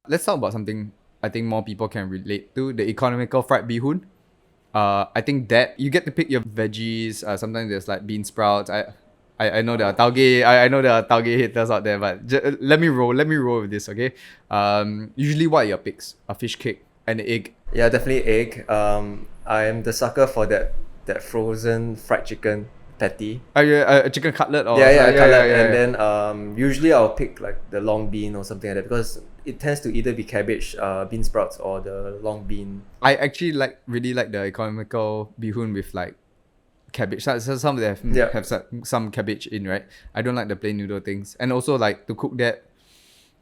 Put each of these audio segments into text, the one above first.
Let's talk about something I think more people can relate to, the economical fried bee hoon. I think that you get to pick your veggies. Sometimes there's like bean sprouts. I know there are tauge. I know there are tauge haters out there, but let me roll. Let me roll with this, okay? Usually, what are your picks? A fish cake and an egg. Yeah, definitely egg. I am the sucker for that frozen fried chicken patty. Yeah, a chicken cutlet or Yeah, yeah, cutlet. yeah. And then usually I'll pick like the long bean or something like that because it tends to either be cabbage, bean sprouts, or the long bean. I actually really like the economical bee hoon with like cabbage. So some of them Yeah. have some cabbage in, right? I don't like the plain noodle things. And also like to cook that.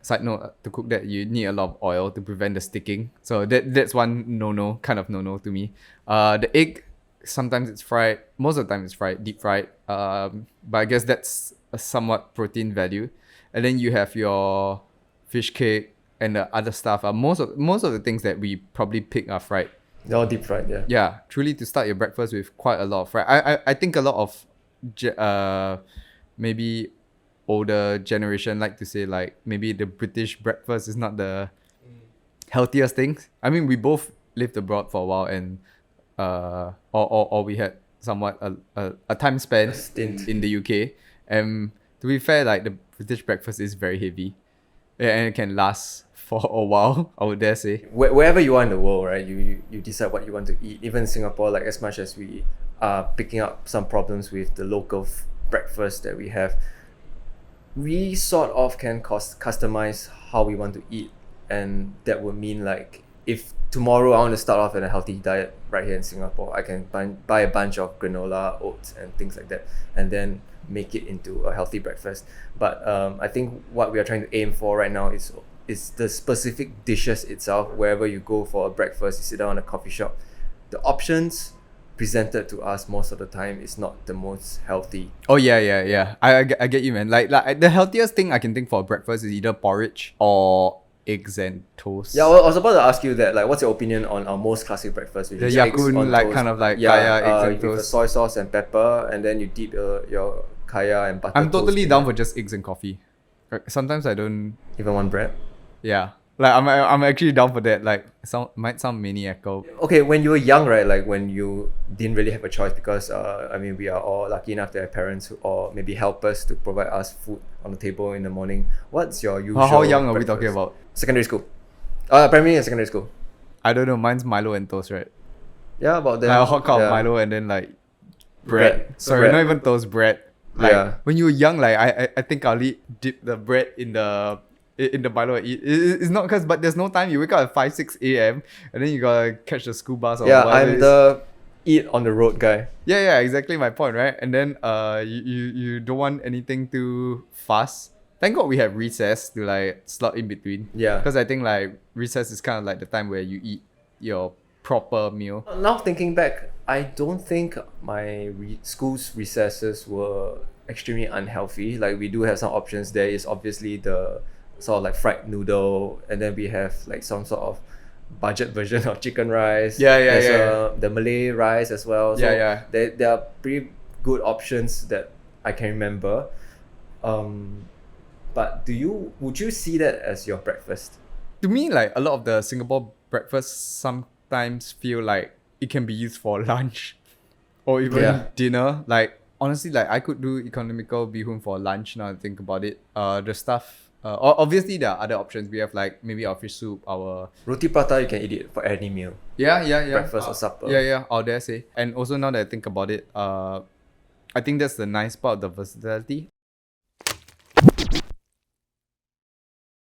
Side note, to cook that you need a lot of oil to prevent the sticking. So that's one kind of no to me. The egg, sometimes it's fried. Most of the time it's fried, deep fried. But I guess that's a somewhat protein value. And then you have your fish cake and the other stuff. Most of the things that we probably pick are fried. They're all deep fried, yeah. Yeah, truly to start your breakfast with quite a lot of fried. I think a lot of maybe older generation like to say like maybe the British breakfast is not the healthiest things. I mean, we both lived abroad for a while, and or we had somewhat a time spent A stint. in the UK. And to be fair, like the British breakfast is very heavy, and it can last for a while, I would dare say. Wherever you are in the world, right, you decide what you want to eat. Even in Singapore, like as much as we are picking up some problems with the local breakfast that we have, we sort of can customize how we want to eat. And that would mean like if tomorrow I want to start off in a healthy diet right here in Singapore, I can buy a bunch of granola, oats, and things like that, and then make it into a healthy breakfast. But I think what we are trying to aim for right now is the specific dishes itself. Wherever you go for a breakfast, you sit down in a coffee shop, the options presented to us most of the time is not the most healthy. Oh yeah. I get you, man. Like the healthiest thing I can think for breakfast is either porridge or eggs and toast. Yeah, I was about to ask you that. Like, what's your opinion on our most classic breakfast? Which The is eggs yakun, on like toast. kind of like Yeah, kaya eggs and with the toast. soy sauce and pepper, and then you dip your kaya and butter. I'm totally toast down in for it. just eggs and coffee. Sometimes I don't. Even one bread. Yeah, like I'm actually down for that. Like might sound maniacal. Okay, when you were young, right? Like when you didn't really have a choice because I mean we are all lucky enough to have parents who, or maybe helpers to provide us food on the table in the morning. What's your usual? How young are we breakfast? talking about? Secondary school. Primary and secondary school. I don't know. Mine's Milo and toast, right? Yeah, about that. Like a hot cup yeah. of Milo and then like bread. Bread. Sorry, Bread. not even toast, bread. Like Yeah. when you were young, like I think I'll dip the bread in the Milo and eat. It's not because, but there's no time. You wake up at 5-6 a.m. and then you gotta catch the school bus or Yeah, whatever it I'm is. the eat on the road guy. Yeah, exactly my point, right? And then you don't want anything too fast. Thank God we have recess to like slot in between. Yeah. Because I think like recess is kind of like the time where you eat your proper meal. Now thinking back, I don't think my school's recesses were extremely unhealthy. Like we do have some options. There is obviously the sort of like fried noodle, and then we have like some sort of budget version of chicken rice. Yeah, There's the Malay rice as well. So Yeah. there are pretty good options that I can remember. But would you see that as your breakfast? To me, like a lot of the Singapore breakfasts sometimes feel like it can be used for lunch or even Yeah. dinner. Like honestly, like I could do economical bee hoon for lunch now I think about it. The stuff. Obviously there are other options. We have like maybe our fish soup, our Roti prata, you can eat it for any meal. yeah. Breakfast or supper. Yeah. I'll dare say. And also now that I think about it, I think that's the nice part of the versatility.